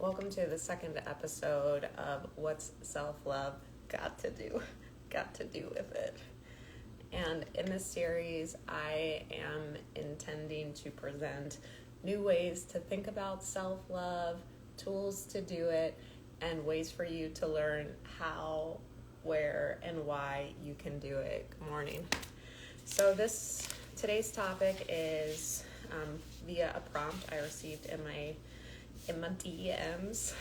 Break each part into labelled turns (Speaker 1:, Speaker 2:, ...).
Speaker 1: Welcome to the second episode of What's Self-Love Got to Do with It. And in this series, I am intending to present new ways to think about self-love, tools to do it, and ways for you to learn how, where, and why you can do it. Good morning. So today's topic is via a prompt I received in my DMs,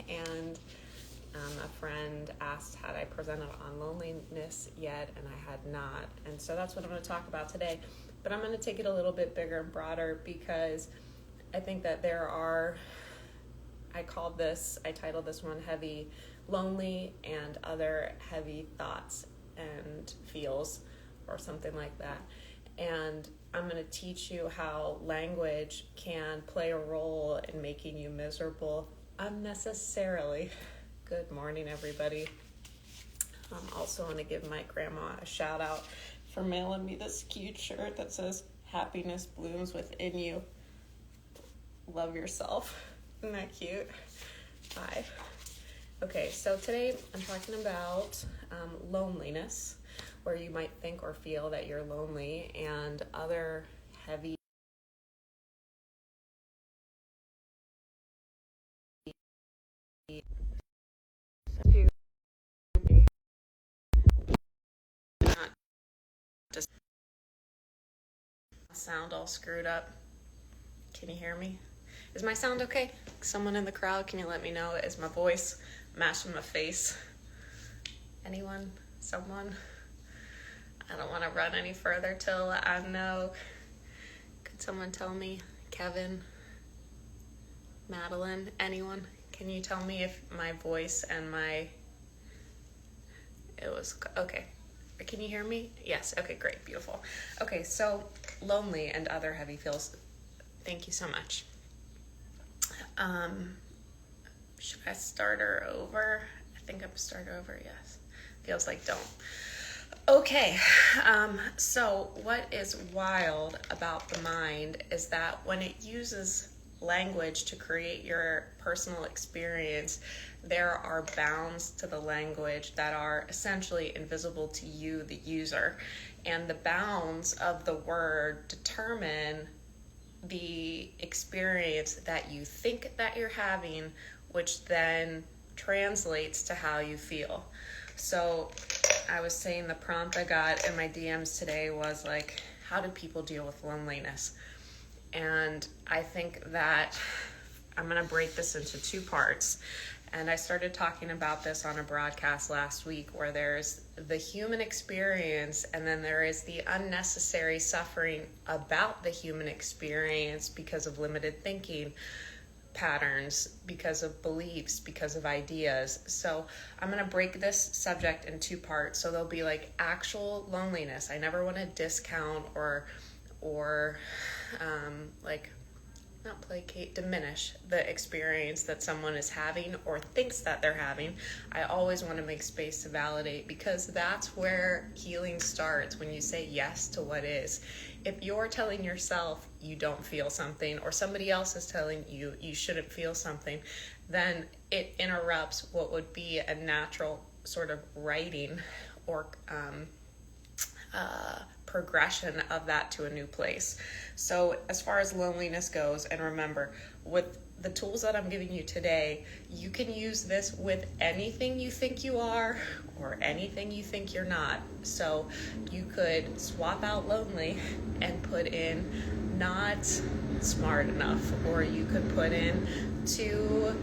Speaker 1: and a friend asked had I presented on loneliness yet, and I had not. And so that's what I'm going to talk about today. But I'm going to take it a little bit bigger and broader because I think that I titled this one Heavy, Lonely, and Other Heavy Thoughts and Feels, or something like that. And I'm going to teach you how language can play a role in making you miserable unnecessarily. Good morning, everybody. I'm also going to give my grandma a shout out for mailing me this cute shirt that says, "Happiness blooms within you. Love yourself." Isn't that cute? Bye. Okay, so today I'm talking about loneliness, where you might think or feel that you're lonely, and other heavy not just sound all screwed up. Can you hear me? Is my sound okay? Someone in the crowd, can you let me know? Is my voice matching my face? Anyone? Someone? I don't want to run any further till I know. Could someone tell me? Kevin? Madeline? Anyone? Can you tell me if my voice and okay. Can you hear me? Yes. Okay, great. Beautiful. Okay, so lonely and other heavy feels. Thank you so much. Should I start her over? I think I'm start over, yes. Feels like don't. Okay, so what is wild about the mind is that when it uses language to create your personal experience, there are bounds to the language that are essentially invisible to you, the user. And the bounds of the word determine the experience that you think that you're having, which then translates to how you feel. So I was saying the prompt I got in my DMs today was like, how do people deal with loneliness? And I think that I'm going to break this into two parts. And I started talking about this on a broadcast last week, where there's the human experience and then there is the unnecessary suffering about the human experience because of limited thinking patterns, because of beliefs, because of ideas. So I'm going to break this subject in two parts. So there'll be like actual loneliness. I never want to discount or not placate, diminish the experience that someone is having or thinks that they're having. I always want to make space to validate, because that's where healing starts, when you say yes to what is. If you're telling yourself you don't feel something, or somebody else is telling you you shouldn't feel something, then it interrupts what would be a natural sort of writing or progression of that to a new place. So as far as loneliness goes, and remember, with the tools that I'm giving you today, you can use this with anything you think you are or anything you think you're not. So you could swap out lonely and put in not smart enough, or you could put in too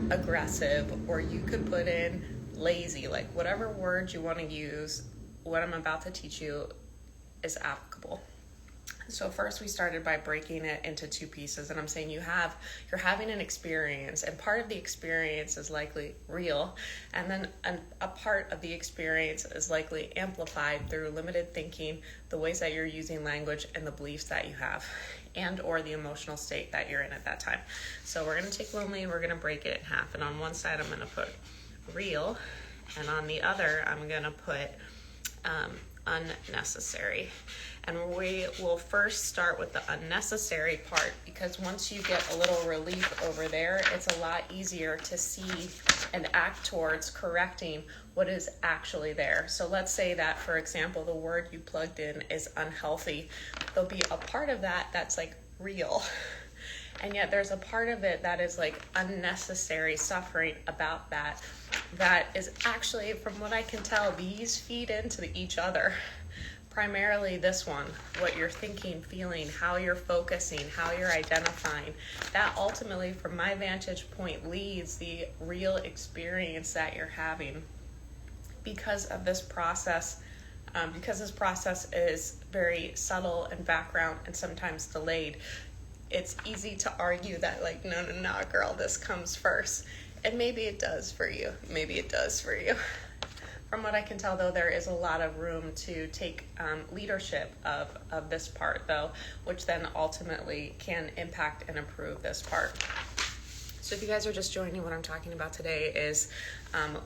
Speaker 1: aggressive, or you could put in lazy. Like whatever word you want to use, what I'm about to teach you is applicable. So first we started by breaking it into two pieces, and I'm saying you're having an experience, and part of the experience is likely real, and then a part of the experience is likely amplified through limited thinking, the ways that you're using language, and the beliefs that you have, and or the emotional state that you're in at that time. So we're going to take lonely and we're going to break it in half, and on one side I'm going to put real, and on the other I'm going to put unnecessary. And we will first start with the unnecessary part, because once you get a little relief over there, it's a lot easier to see and act towards correcting what is actually there. So let's say that, for example, the word you plugged in is unhealthy. There'll be a part of that that's like real. And yet there's a part of it that is like unnecessary suffering about that is actually, from what I can tell, these feed into each other. Primarily this one, what you're thinking, feeling, how you're focusing, how you're identifying, that ultimately, from my vantage point, leads the real experience that you're having. Because of this process, because this process is very subtle and background and sometimes delayed, it's easy to argue that, like, no, girl, this comes first. And maybe it does for you. Maybe it does for you. From what I can tell, though, there is a lot of room to take leadership of this part, though, which then ultimately can impact and improve this part. So if you guys are just joining, what I'm talking about today is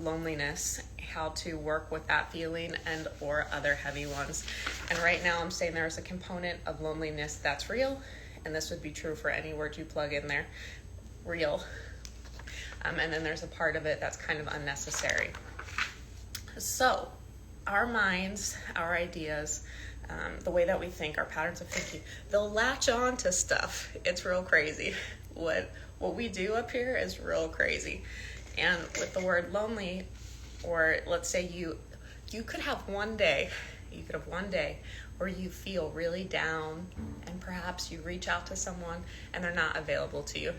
Speaker 1: loneliness, how to work with that feeling and or other heavy ones. And right now I'm saying there's a component of loneliness that's real, and this would be true for any word you plug in there, real. And then there's a part of it that's kind of unnecessary. So our minds, our ideas, the way that we think, our patterns of thinking, they'll latch on to stuff. It's real crazy. What we do up here is real crazy. And with the word lonely, or let's say you could have one day where you feel really down, and perhaps you reach out to someone and they're not available to you.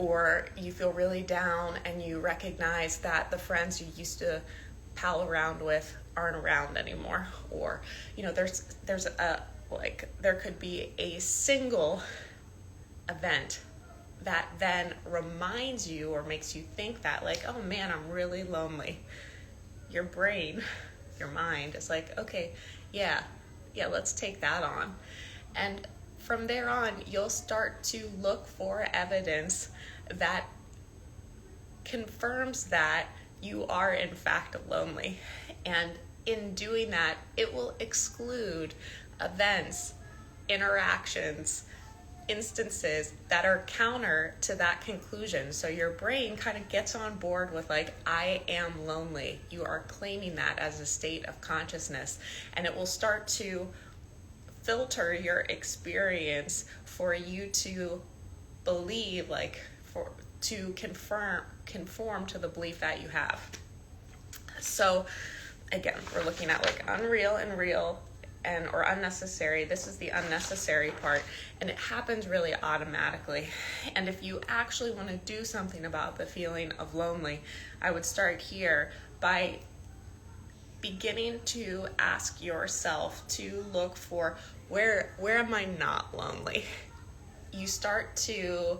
Speaker 1: Or you feel really down and you recognize that the friends you used to pal around with aren't around anymore. Or, there could be a single event that then reminds you or makes you think that, like, oh man, I'm really lonely. Your brain, your mind is like, okay, yeah, let's take that on. And from there on, you'll start to look for evidence that confirms that you are in fact lonely. And in doing that, it will exclude events, interactions, instances that are counter to that conclusion. So your brain kind of gets on board with, like, I am lonely. You are claiming that as a state of consciousness, and it will start to filter your experience for you to believe, to conform to the belief that you have. So again, we're looking at like unreal and real or unnecessary. This is the unnecessary part, and it happens really automatically. And if you actually want to do something about the feeling of lonely, I would start here by beginning to ask yourself to look for where am I not lonely? You start to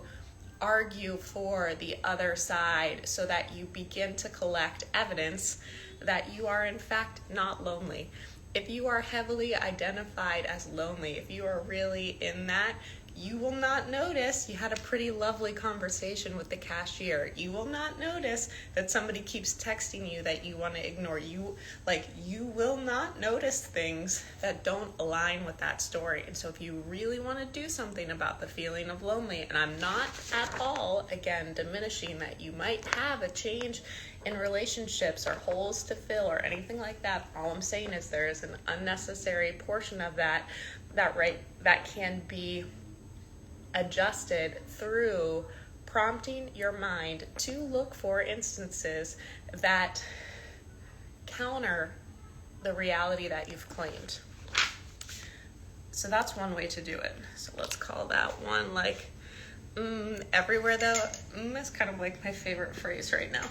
Speaker 1: argue for the other side so that you begin to collect evidence that you are in fact not lonely. If you are heavily identified as lonely, if you are really in that, you will not notice you had a pretty lovely conversation with the cashier. You will not notice that somebody keeps texting you that you want to ignore. You will not notice things that don't align with that story. And so if you really want to do something about the feeling of lonely, and I'm not at all, again, diminishing that you might have a change in relationships or holes to fill or anything like that. All I'm saying is there is an unnecessary portion of that can be adjusted through prompting your mind to look for instances that counter the reality that you've claimed. So that's one way to do it. So let's call that one everywhere though. Is kind of like my favorite phrase right now.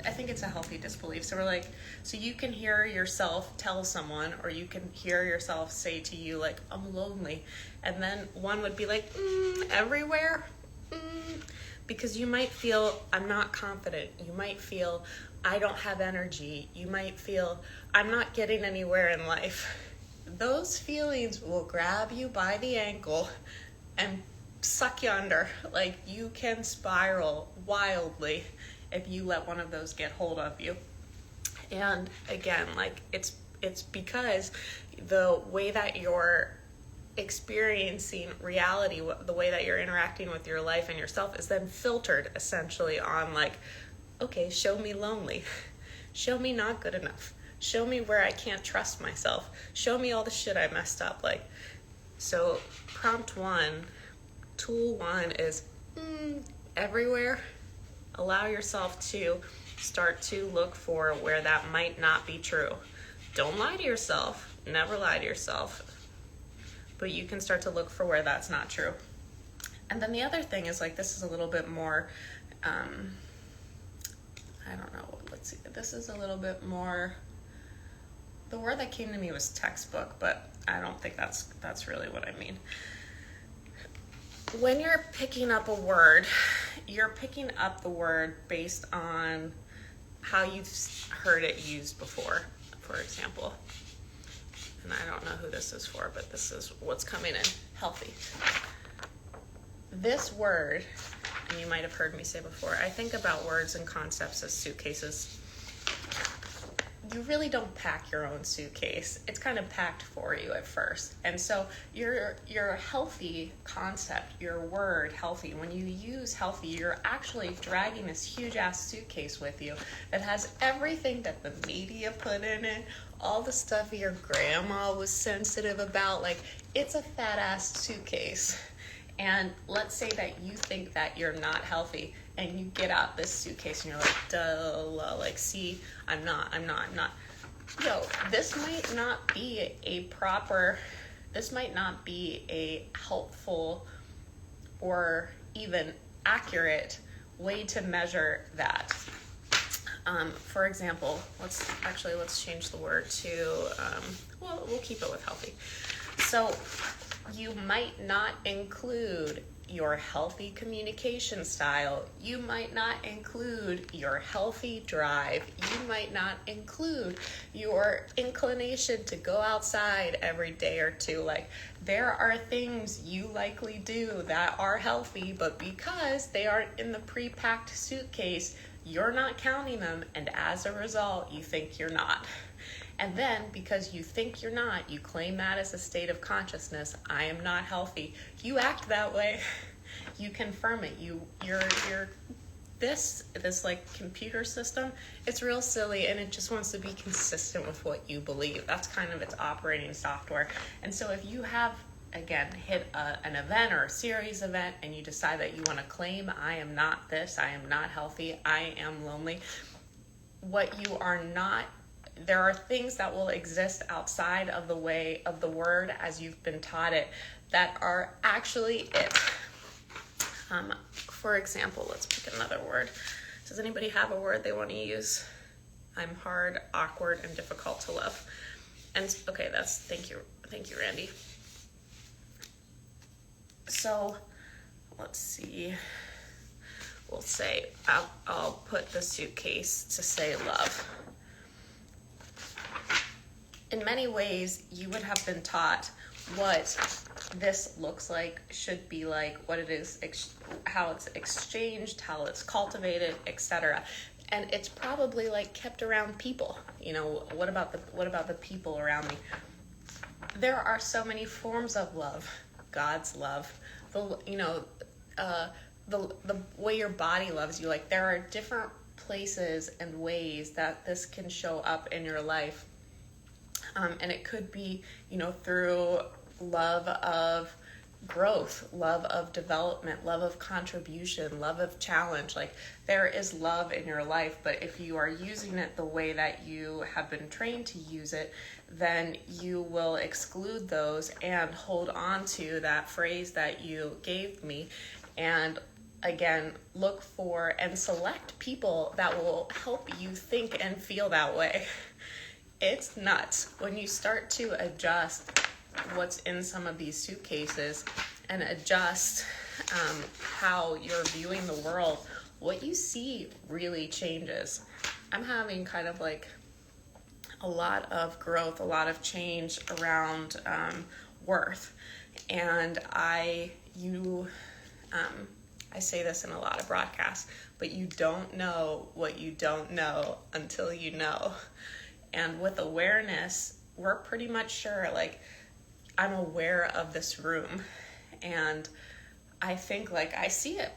Speaker 1: I think it's a healthy disbelief. So we're like, so you can hear yourself tell someone, or you can hear yourself say to you, like, I'm lonely. And then one would be like, everywhere. Because you might feel, I'm not confident. You might feel, I don't have energy. You might feel, I'm not getting anywhere in life. Those feelings will grab you by the ankle and suck you under. Like, you can spiral wildly if you let one of those get hold of you. And again, like it's because the way that you're experiencing reality, the way that you're interacting with your life and yourself is then filtered essentially on like, okay, show me lonely, show me not good enough, show me where I can't trust myself, show me all the shit I messed up. Like, so prompt 1, tool 1 is everywhere. Allow yourself to start to look for where that might not be true. Don't lie to yourself. Never lie to yourself. But you can start to look for where that's not true. And then the other thing is like, this is a little bit more, I don't know, let's see. This is a little bit more, the word that came to me was textbook, but I don't think that's really what I mean. When you're picking up a word, you're picking up the word based on how you've heard it used before, for example. And I don't know who this is for, but this is what's coming in. Healthy. This word, and you might have heard me say before, I think about words and concepts as suitcases. You really don't pack your own suitcase. It's kind of packed for you at first. And so your healthy concept, your word healthy, when you use healthy, you're actually dragging this huge ass suitcase with you that has everything that the media put in it, all the stuff your grandma was sensitive about. Like, it's a fat ass suitcase. And let's say that you think that you're not healthy, and you get out this suitcase and you're like, duh, like, see, I'm not. Yo, this might not be a helpful or even accurate way to measure that. For example, let's change the word to, we'll keep it with healthy. So you might not include your healthy communication style. You might not include your healthy drive. You might not include your inclination to go outside every day or two. Like, there are things you likely do that are healthy, but because they aren't in the pre-packed suitcase, you're not counting them, and as a result, you think you're not. And then, because you think you're not, you claim that as a state of consciousness. I am not healthy. You act that way. You confirm it. You're this like computer system. It's real silly, and it just wants to be consistent with what you believe. That's kind of its operating software. And so, if you have, again, hit an event or a series event, and you decide that you want to claim, I am not this, I am not healthy, I am lonely. What you are not. There are things that will exist outside of the way of the word as you've been taught it that are actually it. For example, let's pick another word. Does anybody have a word they want to use? I'm hard, awkward, and difficult to love. And okay, thank you, Randy. So let's see. We'll say I'll put the suitcase to say love. In many ways, you would have been taught what this looks like, should be like, what it is, how it's exchanged, how it's cultivated, etc. And it's probably like kept around people. You know, what about the people around me? There are so many forms of love. God's love, the way your body loves you. Like, there are different places and ways that this can show up in your life. And it could be, through love of growth, love of development, love of contribution, love of challenge. Like, there is love in your life, but if you are using it the way that you have been trained to use it, then you will exclude those and hold on to that phrase that you gave me. And again, look for and select people that will help you think and feel that way. It's nuts when you start to adjust what's in some of these suitcases and adjust how you're viewing the world. What you see really changes. I'm having kind of like a lot of growth, a lot of change around I say this in a lot of broadcasts, but you don't know what you don't know until you know. And with awareness, we're pretty much sure, like, I'm aware of this room, and I think, like, I see it.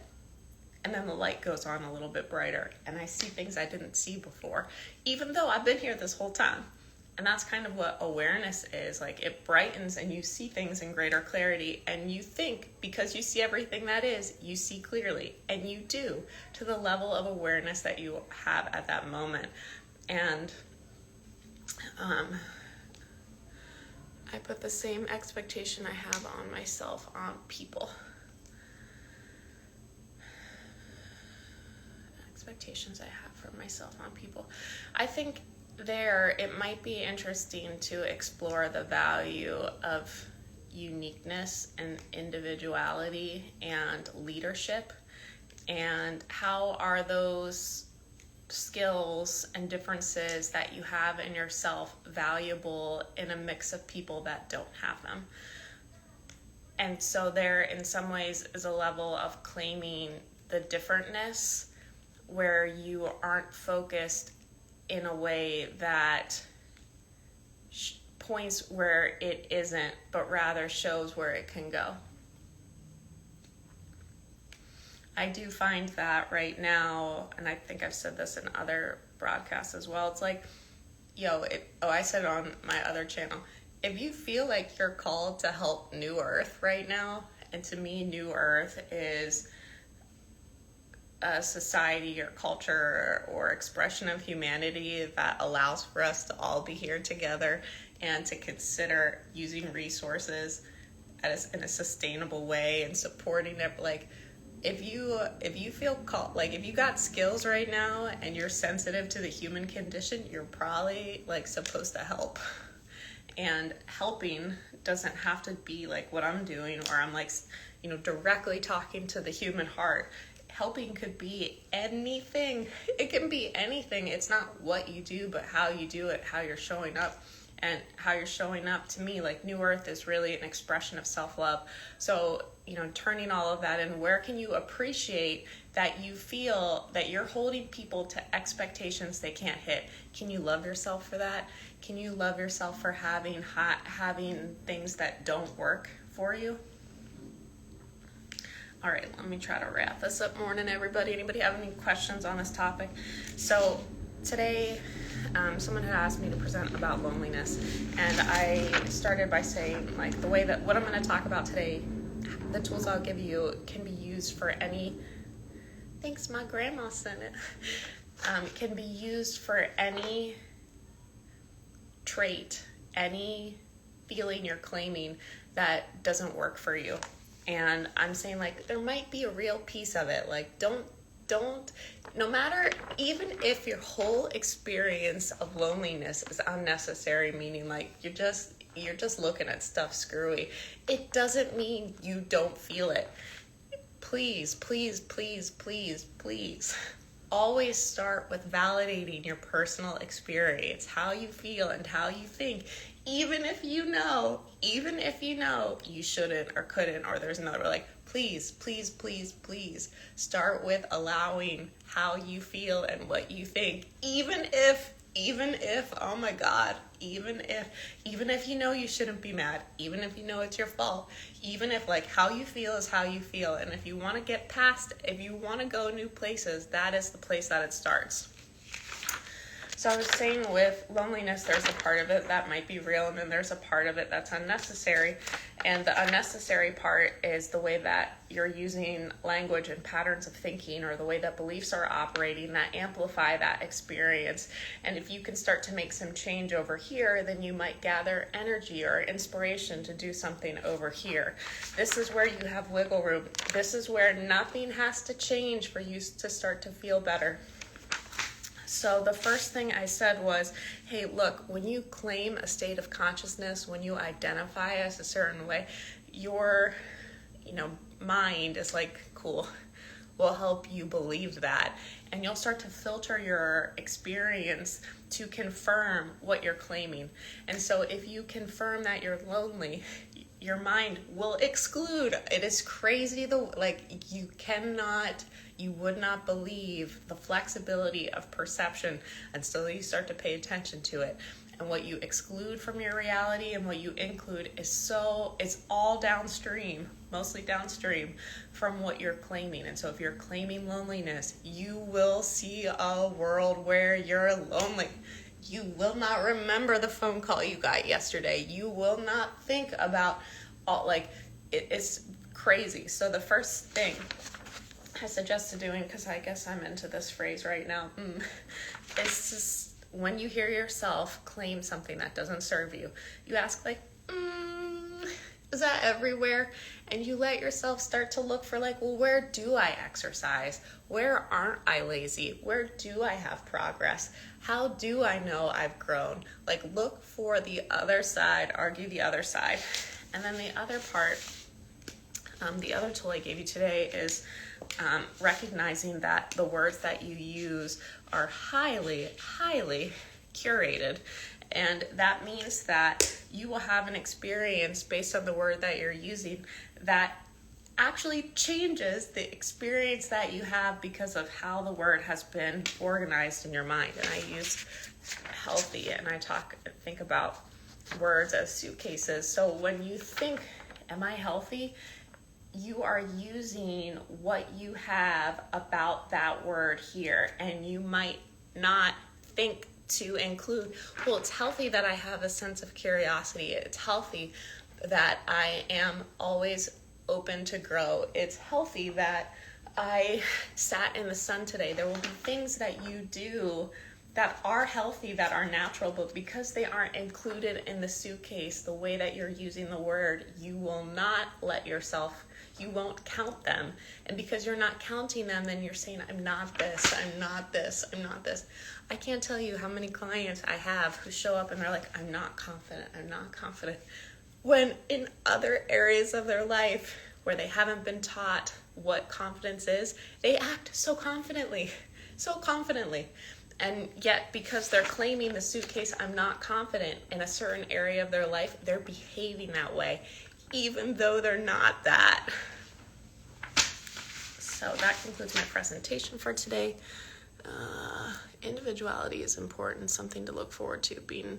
Speaker 1: And then the light goes on a little bit brighter, and I see things I didn't see before, even though I've been here this whole time. And that's kind of what awareness is. Like, it brightens and you see things in greater clarity, and you think, because you see everything that is, you see clearly, and you do, to the level of awareness that you have at that moment. And I put the same expectation I have on myself on people. Expectations I have for myself on people. I think it might be interesting to explore the value of uniqueness and individuality and leadership, and how are those skills and differences that you have in yourself valuable in a mix of people that don't have them. And so there, in some ways, is a level of claiming the differentness where you aren't focused in a way that points where it isn't, but rather shows where it can go. I do find that now, and I think I've said this in other broadcasts as well, it's like, I said it on my other channel, if you feel like you're called to help New Earth right now, and to me, New Earth is a society or culture or expression of humanity that allows for us to all be here together and to consider using resources in a sustainable way and supporting it. Like, if you feel called, like, if you got skills right now and you're sensitive to the human condition, you're probably supposed to help. And helping doesn't have to be like what I'm doing, or I'm directly talking to the human heart. Helping could be anything. It can be anything. It's not what you do, but how you do it, how you're showing up. And how you're showing up, to me, like, New Earth is really an expression of self-love. So, turning all of that in, where can you appreciate that you feel that you're holding people to expectations they can't hit? Can you love yourself for that? Can you love yourself for having things that don't work for you? All right, let me try to wrap this up. Morning, everybody. Anybody have any questions on this topic? So today, someone had asked me to present about loneliness, and I started by saying, like, the way that what I'm going to talk about today, the tools I'll give you can be used for any, thanks, my grandma sent it, can be used for any trait, any feeling you're claiming that doesn't work for you. And I'm saying, like, there might be a real piece of it. Like, don't, no matter, even if your whole experience of loneliness is unnecessary, meaning like you're just looking at stuff screwy, it doesn't mean you don't feel it. Please, please, please, please, please. Always start with validating your personal experience, how you feel and how you think. Even if you know you shouldn't or couldn't, or there's another, like, please, please, please, please start with allowing how you feel and what you think. Even if, oh my God, even if you know you shouldn't be mad, even if you know it's your fault, even if, like, how you feel is how you feel. And if you want to get past, if you want to go new places, that is the place that it starts. So I was saying, with loneliness, there's a part of it that might be real, and then there's a part of it that's unnecessary. And the unnecessary part is the way that you're using language and patterns of thinking, or the way that beliefs are operating that amplify that experience. And if you can start to make some change over here, then you might gather energy or inspiration to do something over here. This is where you have wiggle room. This is where nothing has to change for you to start to feel better. So the first thing I said was, hey, look, when you claim a state of consciousness, when you identify as a certain way, your, mind is like, cool, will help you believe that. And you'll start to filter your experience to confirm what you're claiming. And so if you confirm that you're lonely, your mind will exclude. It is crazy. You would not believe the flexibility of perception until you start to pay attention to it. And what you exclude from your reality and what you include it's all downstream, mostly downstream from what you're claiming. And so if you're claiming loneliness, you will see a world where you're lonely. You will not remember the phone call you got yesterday. You will not think about it's crazy. So the first thing I suggest doing, because I guess I'm into this phrase right now, is just when you hear yourself claim something that doesn't serve you, you ask is that everywhere? And you let yourself start to look for where do I exercise? Where aren't I lazy? Where do I have progress? How do I know I've grown? Look for the other side, argue the other side. And then the other part, the other tool I gave you today is recognizing that the words that you use are highly, highly curated. And that means that you will have an experience based on the word that you're using that actually changes the experience that you have because of how the word has been organized in your mind. And I use healthy, and I think about words as suitcases. So when you think, am I healthy? You are using what you have about that word here, and you might not think to include, well, it's healthy that I have a sense of curiosity. It's healthy that I am always open to grow. It's healthy that I sat in the sun today. There will be things that you do that are healthy, that are natural, but because they aren't included in the suitcase, the way that you're using the word, you will not you won't count them. And because you're not counting them, then you're saying, I'm not this, I'm not this, I'm not this. I can't tell you how many clients I have who show up and they're like, I'm not confident, I'm not confident. When in other areas of their life where they haven't been taught what confidence is, they act so confidently. And yet, because they're claiming the suitcase, I'm not confident in a certain area of their life, they're behaving that way, even though they're not that. So that concludes my presentation for today. Individuality is important, something to look forward to. Being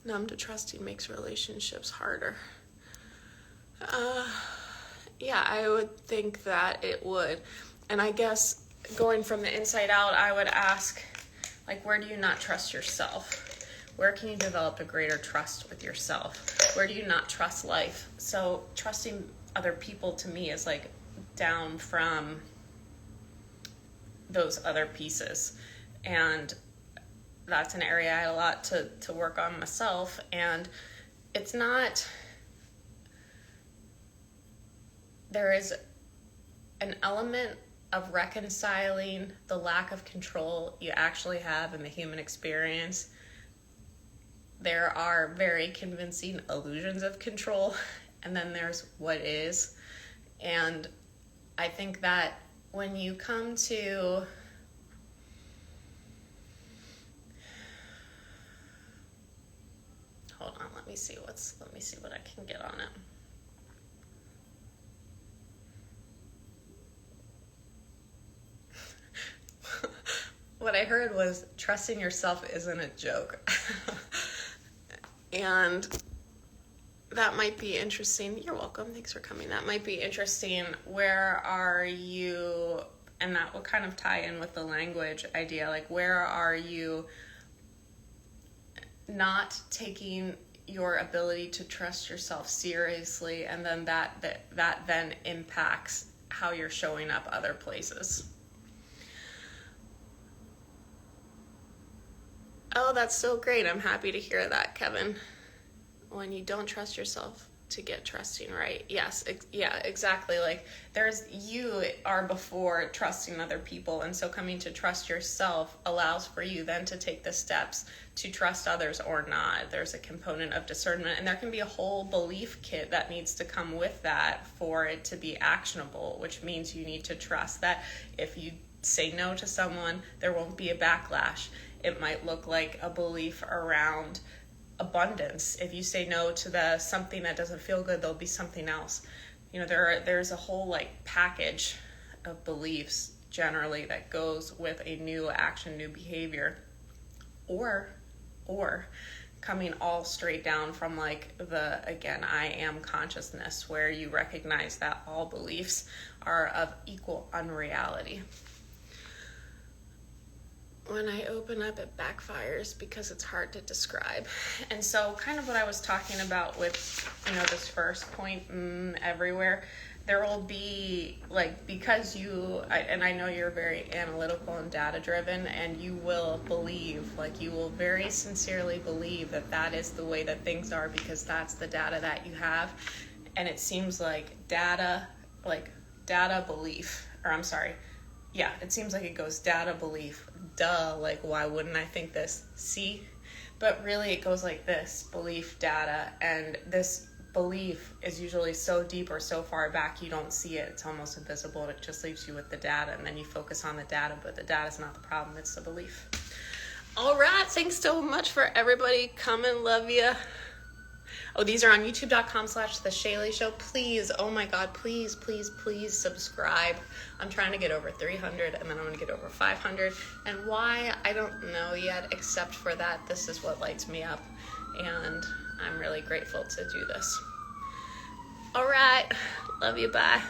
Speaker 1: numb to trusting makes relationships harder. I would think that it would. And I guess going from the inside out, I would ask, where do you not trust yourself? Where can you develop a greater trust with yourself? Where do you not trust life? So trusting other people to me is down from those other pieces. And that's an area I had a lot to work on myself. And it's not, there is an element of reconciling the lack of control you actually have in the human experience. There are very convincing illusions of control, and then there's what is. And I think that when you come to hold on, let me see what I can get on it. What I heard was trusting yourself isn't a joke. And that might be interesting. You're welcome. Thanks for coming. That might be interesting. Where are you? And that will kind of tie in with the language idea. Where are you not taking your ability to trust yourself seriously? And then that then impacts how you're showing up other places. Oh, that's so great. I'm happy to hear that, Kevin. When you don't trust yourself to get trusting right. Yes, exactly. You are before trusting other people. And so coming to trust yourself allows for you then to take the steps to trust others or not. There's a component of discernment, and there can be a whole belief kit that needs to come with that for it to be actionable, which means you need to trust that if you say no to someone, there won't be a backlash. It might look like a belief around abundance. If you say no to the something that doesn't feel good, there'll be something else. You know, there's a whole like package of beliefs generally that goes with a new action, new behavior, or coming all straight down from like the, again, I am consciousness, where you recognize that all beliefs are of equal unreality. When I open up, it backfires because it's hard to describe. And so kind of what I was talking about with, you know, this first point, everywhere, there will be like, because and I know you're very analytical and data driven, and you will believe, like you will very sincerely believe that is the way that things are because that's the data that you have. And it seems like data belief, or I'm sorry, yeah, it seems like it goes data belief, duh, like why wouldn't I think this? See? But really it goes like this, belief, data, and this belief is usually so deep or so far back you don't see it. It's almost invisible, and it just leaves you with the data, and then you focus on the data, but the data's not the problem, it's the belief. All right, thanks so much for everybody coming, love ya. Oh, these are on youtube.com/The Shaylee Show. Please, oh my God, please subscribe. I'm trying to get over 300, and then I'm going to get over 500. And why, I don't know yet, except for that this is what lights me up. And I'm really grateful to do this. All right, love you, bye.